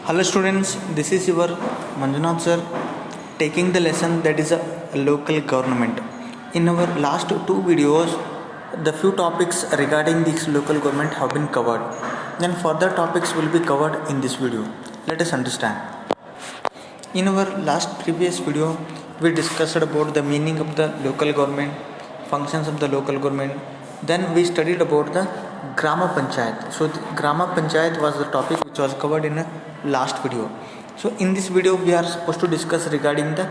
Hello students, this is your Manjunath sir taking the lesson that is a local government. In our last two videos, the few topics regarding this local government have been covered. Then further topics will be covered in this video. Let us understand. In our last previous video, we discussed about the meaning of the local government, functions of the local government. Then we studied about the Grama Panchayat. So the Grama Panchayat was the topic which was covered in the last video. So in this video we are supposed to discuss regarding the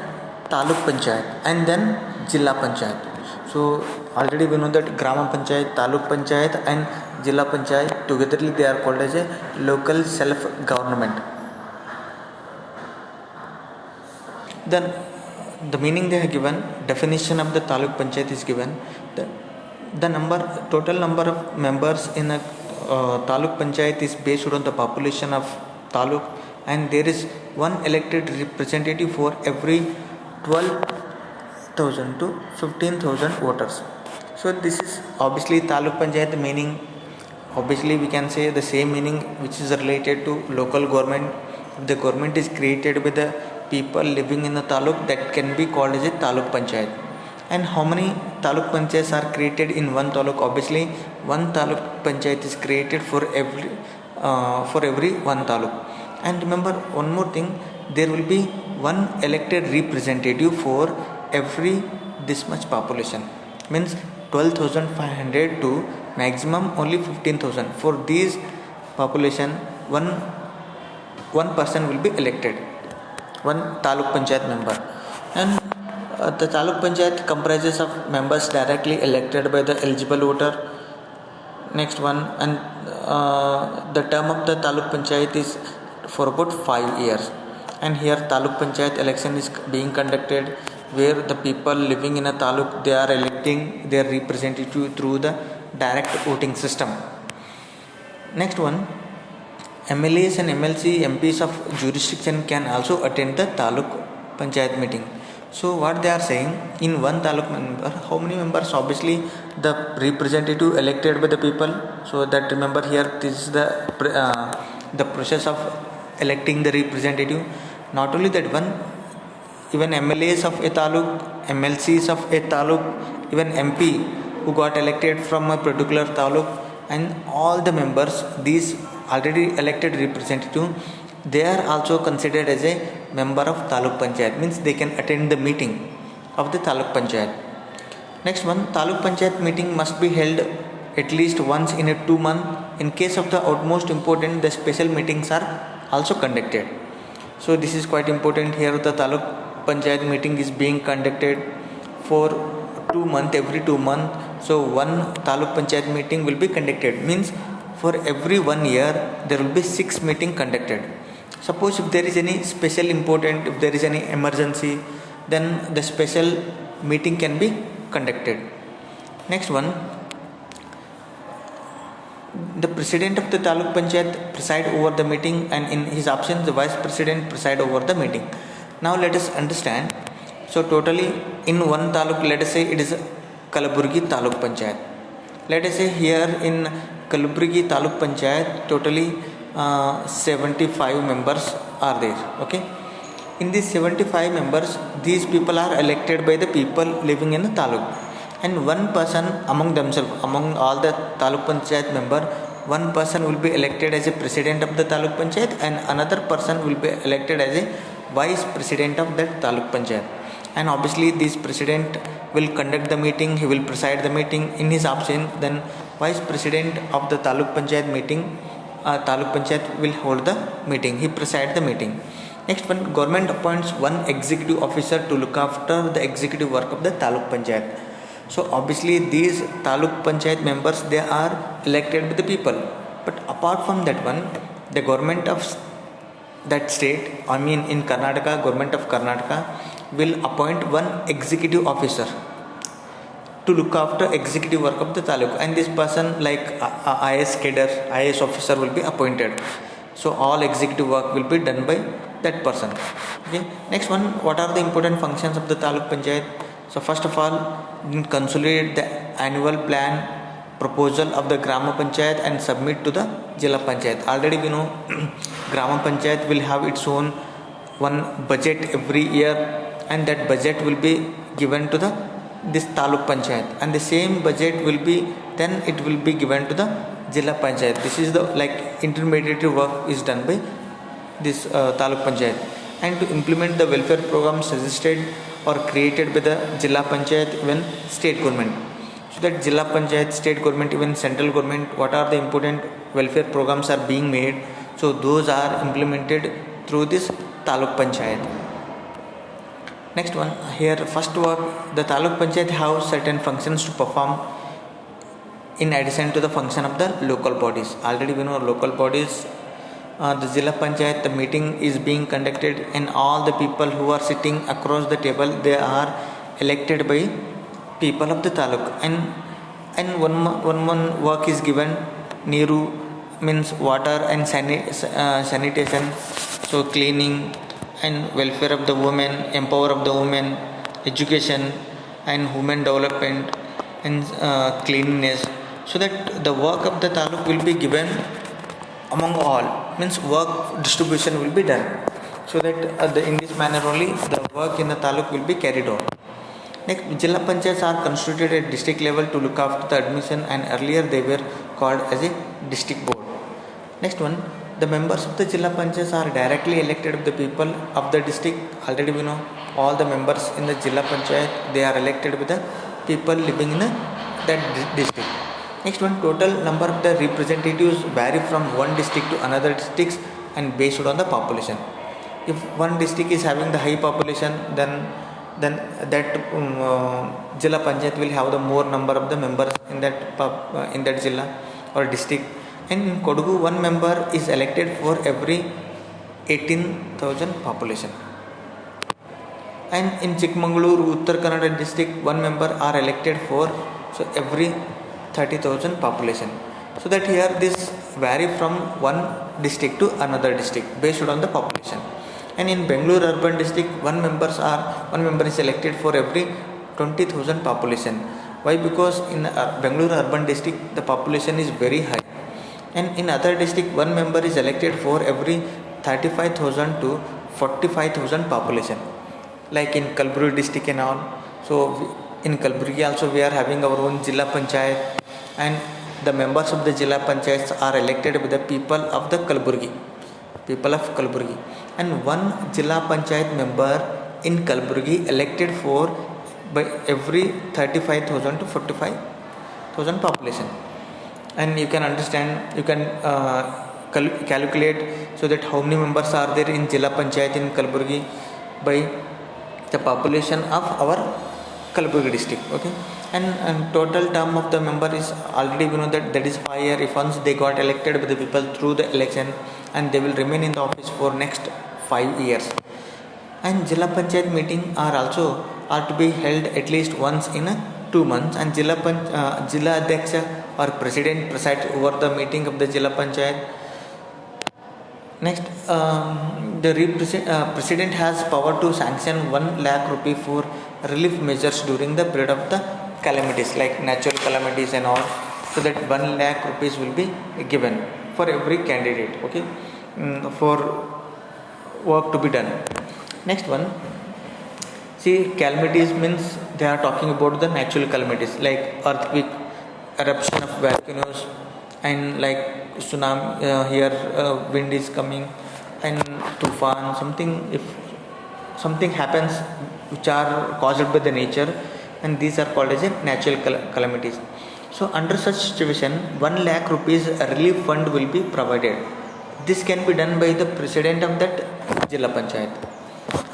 Taluk Panchayat and then Zilla Panchayat. So already we know that Grama Panchayat, Taluk Panchayat and Zilla Panchayat togetherly they are called as a local self-government. Then the meaning they have given, definition of the Taluk Panchayat is given. The total number of members in a Taluk Panchayat is based on the population of Taluk, and there is one elected representative for every 12,000 to 15,000 voters. So this is obviously Taluk Panchayat meaning. Obviously we can say the same meaning which is related to local government. The government is created by the people living in the Taluk, that can be called as a Taluk Panchayat. And how many Taluk Panchayats are created in one Taluk? Obviously one Taluk Panchayat is created for every one Taluk. And remember one more thing, there will be one elected representative for every this much population, means 12,500 to maximum only 15,000. For these population, one person will be elected, one Taluk Panchayat member. And the Taluk Panchayat comprises of members directly elected by the eligible voter. Next one, and the term of the Taluk Panchayat is for about 5 years. And here Taluk Panchayat election is being conducted, where the people living in a Taluk, they are electing their representative through the direct voting system. Next one, MLAs and MLC MPs of jurisdiction can also attend the Taluk Panchayat meeting. So what they are saying, in one Taluk member, how many members? Obviously the representative elected by the people. So that, remember here, this is the process of electing the representative. Not only that one, even MLAs of a Taluk, MLCs of a Taluk, even MP who got elected from a particular Taluk, and all the members, these already elected representative, they are also considered as a member of Taluk Panchayat, means they can attend the meeting of the Taluk Panchayat. Next one, Taluk Panchayat meeting must be held at least once in a 2 months. In case of the utmost important, the special meetings are also conducted. So this is quite important. Here the Taluk Panchayat meeting is being conducted for 2 months, every 2 months. So one Taluk Panchayat meeting will be conducted, means for every 1 year there will be 6 meetings conducted. Suppose if there is any special important, if there is any emergency, then the special meeting can be conducted. Next one, the president of the Taluk Panchayat preside over the meeting, and in his absence the vice president preside over the meeting. Now let us understand. So totally in one Taluk, let us say it is Kalaburgi Taluk Panchayat. Let us say here in Kalaburgi Taluk Panchayat totally 75 members are there. Okay, in these 75 members, these people are elected by the people living in the Taluk, and one person among themselves, among all the Taluk Panchayat member, one person will be elected as a president of the Taluk Panchayat, and another person will be elected as a vice president of that Taluk Panchayat. And obviously this president will conduct the meeting, he will preside the meeting. In his absence, then vice president of the Taluk Panchayat meeting, Taluk Panchayat will hold the meeting, he preside the meeting. Next one, government appoints one executive officer to look after the executive work of the Taluk Panchayat. So obviously these Taluk Panchayat members, they are elected by the people, but apart from that one, the government of that state, I mean in Karnataka, government of Karnataka will appoint one executive officer to look after executive work of the Taluk, and this person, like IS cadre, IS officer will be appointed. So all executive work will be done by that person. Okay. Next one, what are the important functions of the Taluk Panchayat? So first of all, consolidate the annual plan, proposal of the Grama Panchayat and submit to the Zilla Panchayat. Already we know Grama Panchayat will have its own one budget every year, and that budget will be given to this Taluk Panchayat, and the same budget will be given to the Zilla Panchayat. This is the intermediary work is done by this Taluk Panchayat. And to implement the welfare program suggested or created by the Zilla Panchayat, even state government. So that Zilla Panchayat, state government, even central government, what are the important welfare programs are being made, so those are implemented through this Taluk Panchayat. Next one, here first work, the Taluk Panchayat have certain functions to perform in addition to the function of the local bodies. Already we know local bodies, the Zilla Panchayat, the meeting is being conducted, and all the people who are sitting across the table, they are elected by people of the Taluk. And one work is given, Niru means water and sanitation, so cleaning and welfare of the women, empower of the women, education and women development and cleanliness. So that the work of the Taluk will be given among all, means work distribution will be done, so that in this manner only the work in the Taluk will be carried on. Next, Zilla Panchayats are constituted at district level to look after the admission, and earlier they were called as a district board. Next one, the members of the Zilla Panchayats are directly elected of the people of the district. Already we know all the members in the Zilla Panchayat, they are elected with the people living in that district. Next one, total number of the representatives vary from one district to another districts and based on the population. If one district is having the high population, then that Zilla Panchayat will have the more number of the members in that Zilla or district. And in Kodagu, one member is elected for every 18,000 population. And in Chikmagaluru, Uttar Kannada district, one member are elected for every 30,000 population. So that here this vary from one district to another district based on the population. And in Bangalore urban district, one member is elected for every 20,000 population. Why? Because in Bangalore urban district the population is very high, and in other district one member is elected for every 35,000 to 45,000 population, like in Kalburgi district and all. So in Kalburgi also we are having our own Zilla Panchayat, and the members of the Zilla Panchayats are elected by the people of Kalburgi, and one Zilla Panchayat member in Kalburgi elected for by every 35,000 to 45,000 population. And you can understand, you can calculate, so that how many members are there in Zilla Panchayat in Kalburgi by the population of our Kalburgi district. Okay, and total term of the member is, already we know that is 5 years. If once they got elected by the people through the election, and they will remain in the office for next 5 years. And Zilla Panchayat meeting are to be held at least once in 2 months, and Zilla Adhyaksha or President presides over the meeting of the Zilla Panchayat. Next, the President has power to sanction 1 lakh rupee for relief measures during the period of the calamities, like natural calamities and all, so that 1 lakh rupees will be given for every candidate, okay, for work to be done. Next one, see, calamities means they are talking about the natural calamities like earthquake, eruption of volcanoes, and like tsunami, here wind is coming, and tufan, something, if something happens which are caused by the nature, and these are called as a natural calamities. So under such situation, 1 lakh rupees relief fund will be provided. This can be done by the president of that Zilla Panchayat.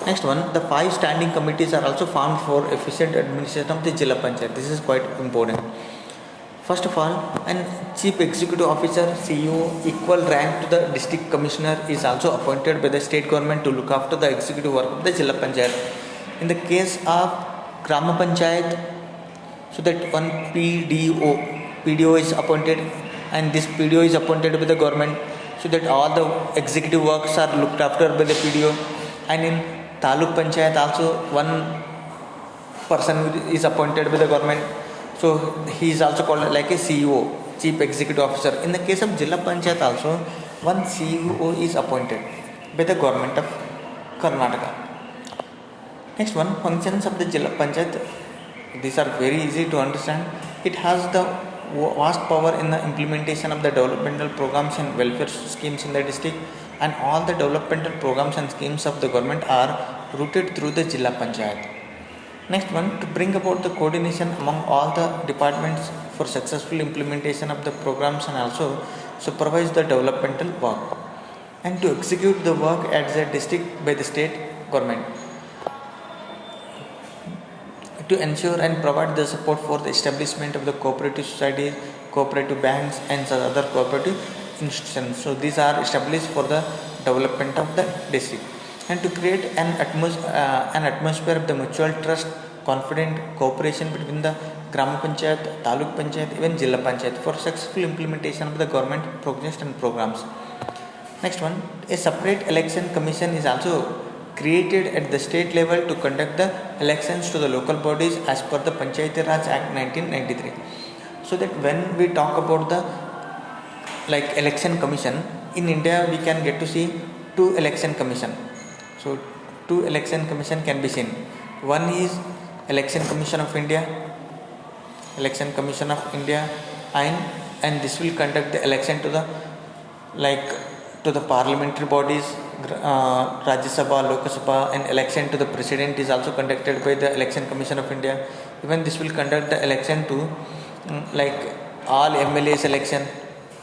Next one, the 5 standing committees are also formed for efficient administration of the Zilla Panchayat. This is quite important. First of all, an chief executive officer, CEO, equal rank to the district commissioner, is also appointed by the state government to look after the executive work of the Zilla Panchayat. In the case of Grama Panchayat, so that one PDO is appointed, and this PDO is appointed by the government, so that all the executive works are looked after by the PDO. And in Taluk Panchayat also one person is appointed by the government, So he is also called like a CEO, Chief Executive Officer. In the case of Zilla Panchayat also, one CEO is appointed by the government of Karnataka. Next one, functions of the Zilla Panchayat. These are very easy to understand. It has the vast power in the implementation of the developmental programs and welfare schemes in the district, and all the developmental programs and schemes of the government are routed through the Zilla Panchayat. Next one, to bring about the coordination among all the departments for successful implementation of the programs and also supervise the developmental work, and to execute the work at the district by the state government, to ensure and provide the support for the establishment of the cooperative societies, cooperative banks and other cooperative institutions. So these are established for the development of the district, and to create an atmosphere of the mutual trust, confident cooperation between the Gram Panchayat, Taluk Panchayat, even Zilla Panchayat for successful implementation of the government projects and programs. Next one, a separate election commission is also created at the state level to conduct the elections to the local bodies as per the Panchayati Raj Act 1993. So that when we talk about the election commission in India, we can get to see two election commission. So two election commission can be seen. One is Election Commission of India, and this will conduct the election to the parliamentary bodies, Rajya Sabha, Lok Sabha, and election to the president is also conducted by the Election Commission of India. Even this will conduct the election to all MLAs election,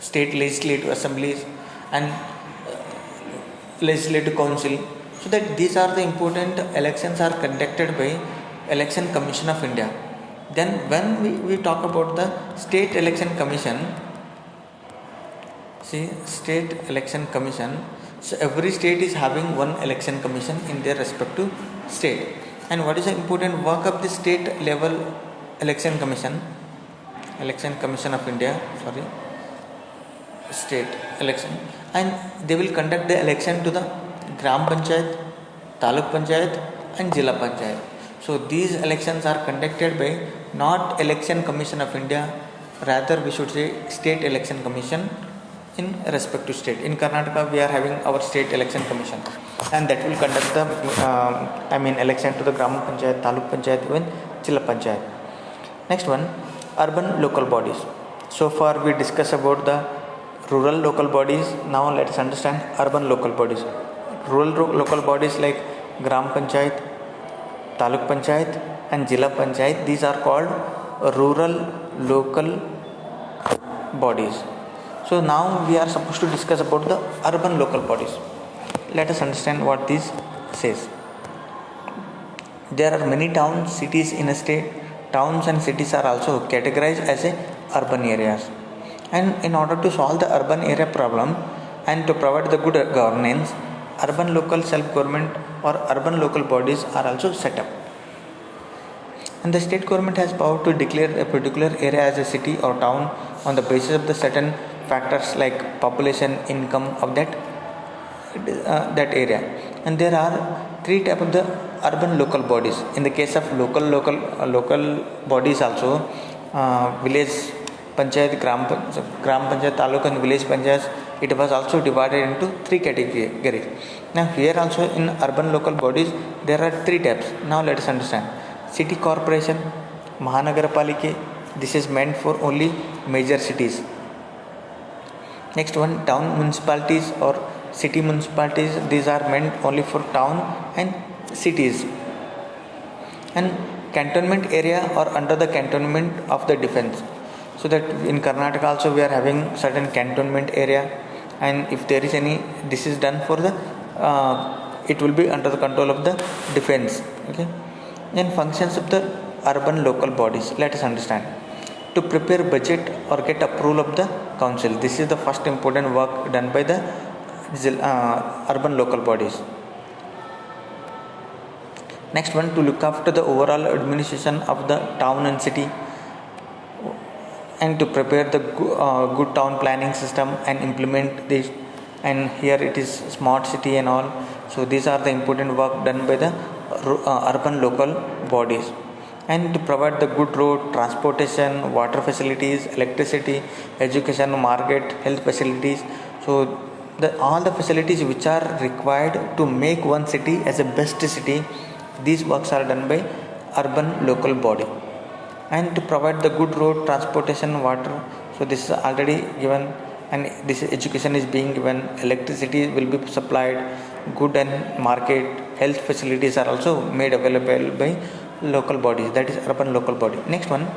state legislative assemblies and legislative council. So that these are the important elections are conducted by Election Commission of India. Then when we talk about the state election commission, state election commission, so every state is having one election commission in their respective state. And what is the important work of the state level election commission of India, state election, and they will conduct the election to the Gram Panchayat, Taluk Panchayat and Zilla Panchayat. So these elections are conducted by not Election Commission of India, rather we should say State Election Commission in respect to state. In Karnataka we are having our State Election Commission, and that will conduct the election to the Gram Panchayat, Taluk Panchayat, even Zilla Panchayat. Next one, urban local bodies. So far we discussed about the rural local bodies. Now let us understand urban local bodies. Rural local bodies like Gram Panchayat, Taluk Panchayat and Zilla Panchayat, these are called rural local bodies. So now we are supposed to discuss about the urban local bodies. Let us understand what this says. There are many towns, cities in a state. Towns and cities are also categorized as urban areas. And in order to solve the urban area problem and to provide the good governance, urban local self-government or urban local bodies are also set up. And the state government has power to declare a particular area as a city or town on the basis of the certain factors like population, income of that area. And there are three types of the urban local bodies. In the case of local bodies also, village panchayat, gram panchayat, taluk and village panchayats, it was also divided into three categories. Now here also in urban local bodies there are three types. Now let us understand. City corporation, Mahanagarapalikhe, this is meant for only major cities. Next one, town municipalities or city municipalities, these are meant only for town and cities. And cantonment area or under the cantonment of the defense. So that in Karnataka also we are having certain cantonment area, and if there is any, this is done for the it will be under the control of the defense. Okay. Then functions of the urban local bodies, let us understand. To prepare budget or get approval of the council, this is the first important work done by the urban local bodies. Next one, to look after the overall administration of the town and city, and to prepare the good town planning system and implement this. And here it is smart city and all. So these are the important work done by the urban local bodies. and to provide the good road, transportation, water facilities, electricity, education, market, health facilities. So all the facilities which are required to make one city as a best city, these works are done by urban local body. And to provide the good road, transportation, water, so this is already given, and this education is being given, electricity will be supplied, good and market, health facilities are also made available by local bodies, that is urban local body. Next one,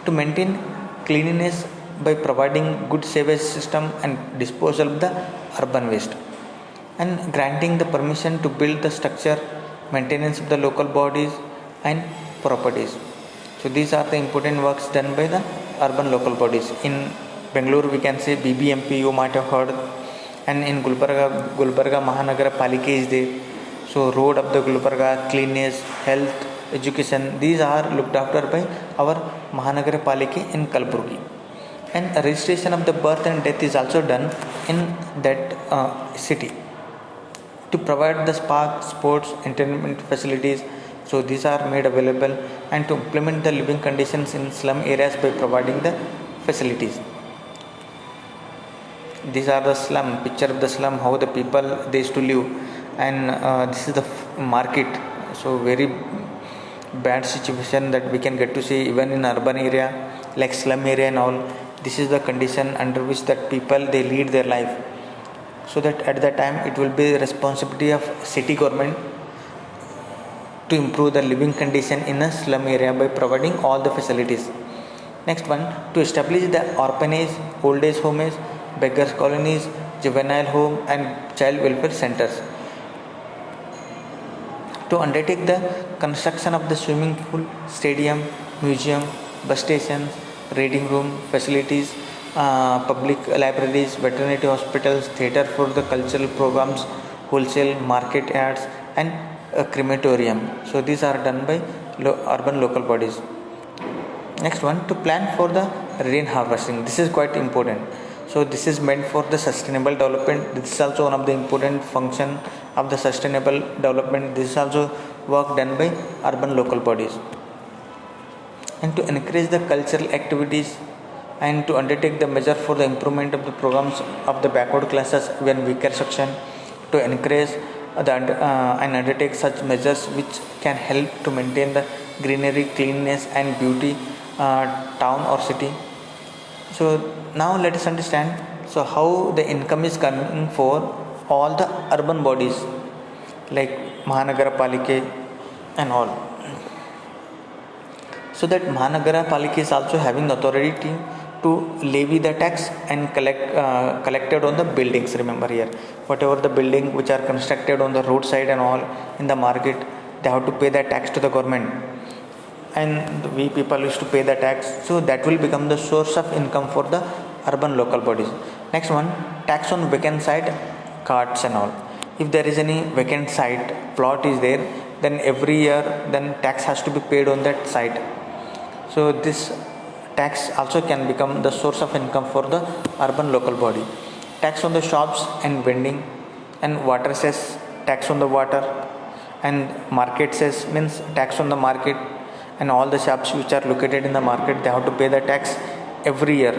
to maintain cleanliness by providing good sewage system and disposal of the urban waste, and granting the permission to build the structure, maintenance of the local bodies and properties. So these are the important works done by the urban local bodies. In Bangalore we can say BBMP, you might have heard, and in Gulbarga Mahanagara Palike is there. So road of the Gulbarga, cleanness, health, education, these are looked after by our Mahanagara Palike in Kalburgi. And registration of the birth and death is also done in that city. To provide the park, sports, entertainment facilities, so these are made available, and to implement the living conditions in slum areas by providing the facilities. These are the slum, picture of the slum, how the people they used to live, and this is the market. So very bad situation that we can get to see even in urban area like slum area and all. This is the condition under which that people they lead their life. So that at that time it will be the responsibility of city government to improve the living condition in a slum area by providing all the facilities. Next one, to establish the orphanage, old age homes, beggars colonies, juvenile home and child welfare centers. To undertake the construction of the swimming pool, stadium, museum, bus stations, reading room facilities, public libraries, veterinary hospitals, theatre for the cultural programs, wholesale market yards and a crematorium. So these are done by urban local bodies. Next one, to plan for the rain harvesting. This is quite important. So this is meant for the sustainable development. This is also one of the important function of the sustainable development. This is also work done by urban local bodies. And to encourage the cultural activities and to undertake the measure for the improvement of the programs of the backward classes when weaker section, to encourage and undertake such measures which can help to maintain the greenery, cleanliness and beauty town or city. So now let us understand so how the income is coming for all the urban bodies like Mahanagara Palike and all. So that Mahanagara Palike is also having authority to levy the tax and collected on the buildings. Remember here, whatever the building which are constructed on the roadside and all in the market, they have to pay the tax to the government, and we people used to pay the tax. So that will become the source of income for the urban local bodies. Next one, tax on vacant site, carts and all. If there is any vacant site, plot is there, then every year then tax has to be paid on that site. So this tax also can become the source of income for the urban local body. Tax on the shops and vending, and water cess, tax on the water, and market cess means tax on the market, and all the shops which are located in the market, they have to pay the tax every year,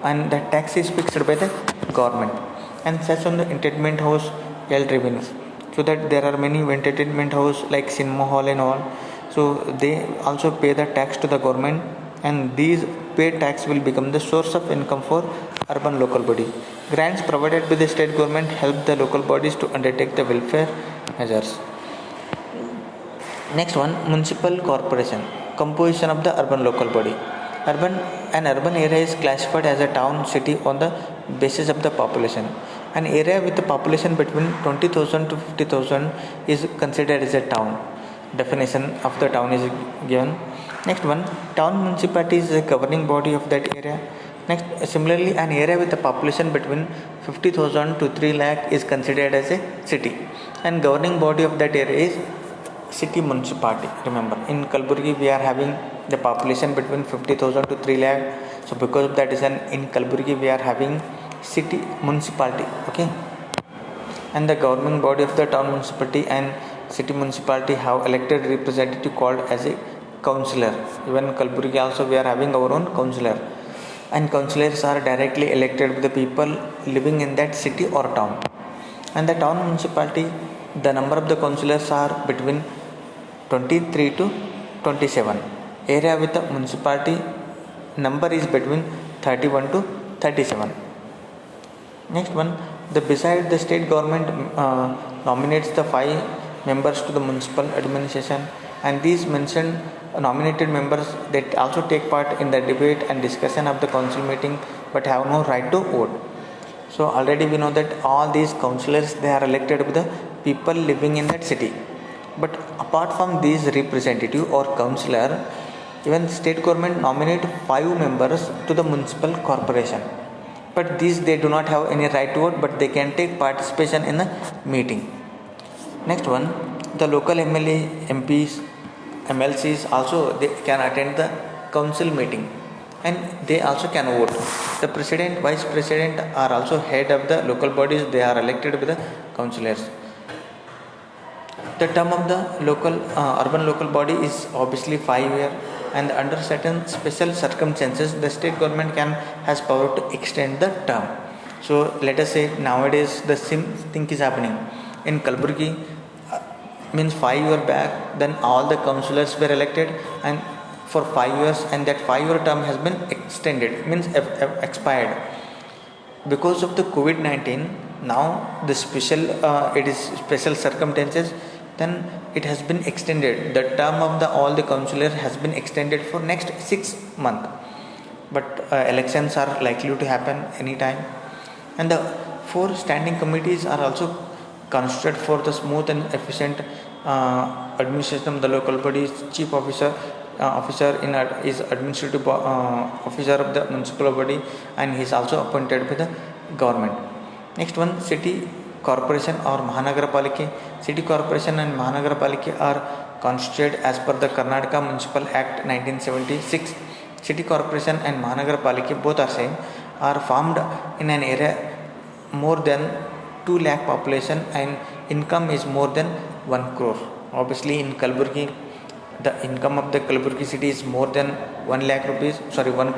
and the tax is fixed by the government. And cess on the entertainment house, held revenues, so that there are many entertainment house like cinema hall and all, so they also pay the tax to the government, and these paid tax will become the source of income for urban local body. Grants provided by the state government help the local bodies to undertake the welfare measures. Next one, municipal corporation, composition of the urban local body. An urban area is classified as a town, city on the basis of the population. An area with a population between 20,000 to 50,000 is considered as a town. Definition of the town is given. Next one, town municipality is a governing body of that area. Next, similarly, an area with a population between 50,000 to 3 lakh is considered as a city, and governing body of that area is city municipality. Remember, in Kalburgi we are having the population between 50,000 to 3 lakh. So because of that reason, in Kalburgi we are having city municipality. Okay, and the governing body of the town municipality and city municipality have elected representative called as a councillor. Even Kalburgi also we are having our own councillor, and councillors are directly elected by the people living in that city or town. And the town municipality, the number of the councillors are between 23 to 27. Area with the municipality number is between 31 to 37. Next one, beside the state government nominates the 5 members to the municipal administration, and these mentioned nominated members that also take part in the debate and discussion of the council meeting but have no right to vote. So already we know that all these councillors, they are elected by the people living in that city. But apart from these representative or councillor, even state government nominate 5 members to the municipal corporation. But these they do not have any right to vote, but they can take participation in the meeting. Next one, the local MLA, MPs, MLCs also they can attend the council meeting, and they also can vote. The president, vice president are also head of the local bodies. They are elected by the councillors. The term of the local urban local body is obviously 5 years, and under certain special circumstances the state government has power to extend the term. So let us say nowadays the same thing is happening in Kalburgi. Means 5 years back, then all the councillors were elected and for 5 years, and that 5-year term has been extended, means expired. Because of the COVID-19, now the special circumstances, then it has been extended. The term of all the councillors has been extended for next 6 months. But elections are likely to happen anytime, and the 4 standing committees are also constituted for the smooth and efficient administration of the local bodies. Chief officer is administrative officer of the municipal body, and he is also appointed by the government. Next one, city corporation or Mahanagarapalike. City corporation and Mahanagarapalike are constituted as per the Karnataka Municipal Act 1976. City corporation and Mahanagarapalike both are same, are formed in an area more than 2 lakh population and income is more than 1 crore. Obviously in Kalburgi, the income of the Kalburgi city is more than 1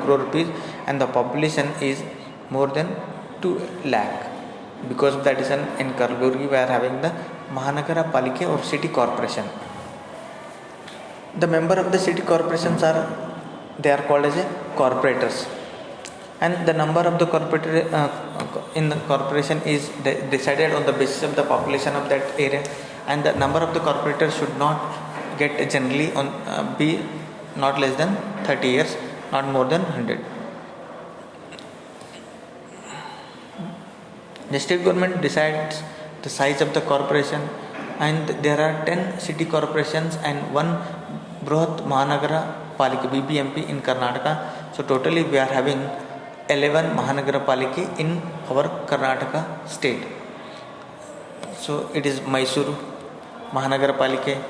crore rupees, and the population is more than 2 lakh. Because of that reason, in Kalburgi we are having the Mahanagarapalike or city corporation. The member of the city corporations are called as corporators, and the number of the in the corporation is decided on the basis of the population of that area, and the number of the corporators should not get generally be not less than 30 years, not more than 100. The state government decides the size of the corporation, and there are 10 city corporations and 1 Bruhat Mahanagara Palika BBMP in Karnataka. So totally we are having 11 Mahanagarapalike in our Karnataka state. So it is Mysuru Mahanagarapalike,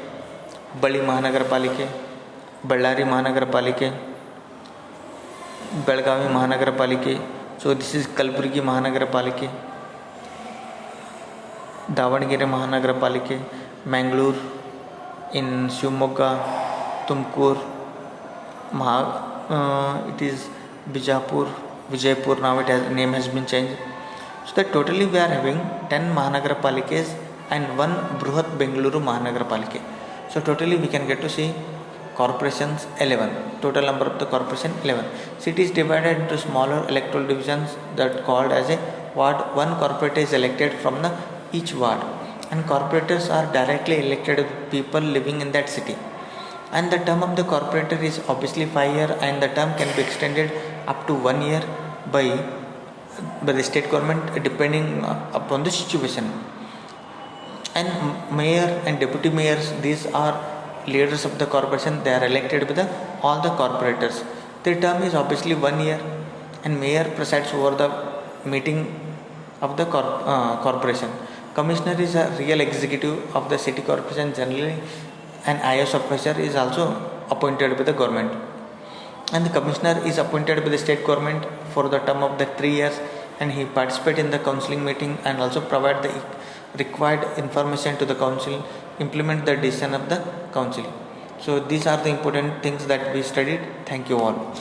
Bali Mahanagarapalike, Ballari Mahanagarapalike, Belgavi Mahanagarapalike. So this is Kalburgi Mahanagarapalike, Davangere Mahanagarapalike, Mangalore, in Shivamogga, Tumkur, it is Bijapur, Vijaypur, now name has been changed. So that totally we are having 10 Mahanagarapalikas and 1 Bruhat Bengaluru Mahanagarapalike. So totally we can get to see corporations 11. Total number of the corporation 11. Cities divided into smaller electoral divisions that called as a ward. 1 corporator is elected from each ward, and corporators are directly elected people living in that city. And the term of the corporator is obviously 5 years, and the term can be extended up to 1 year by the state government depending upon the situation. And mayor and deputy mayors, these are leaders of the corporation. They are elected by all the corporators. Their term is obviously 1 year, and mayor presides over the meeting of the corporation. Commissioner is a real executive of the city corporation generally, and IS officer is also appointed by the government. And the commissioner is appointed by the state government for the term of the 3 years, and he participates in the councilling meeting and also provide the required information to the council, implement the decision of the council. So these are the important things that we studied. Thank you all.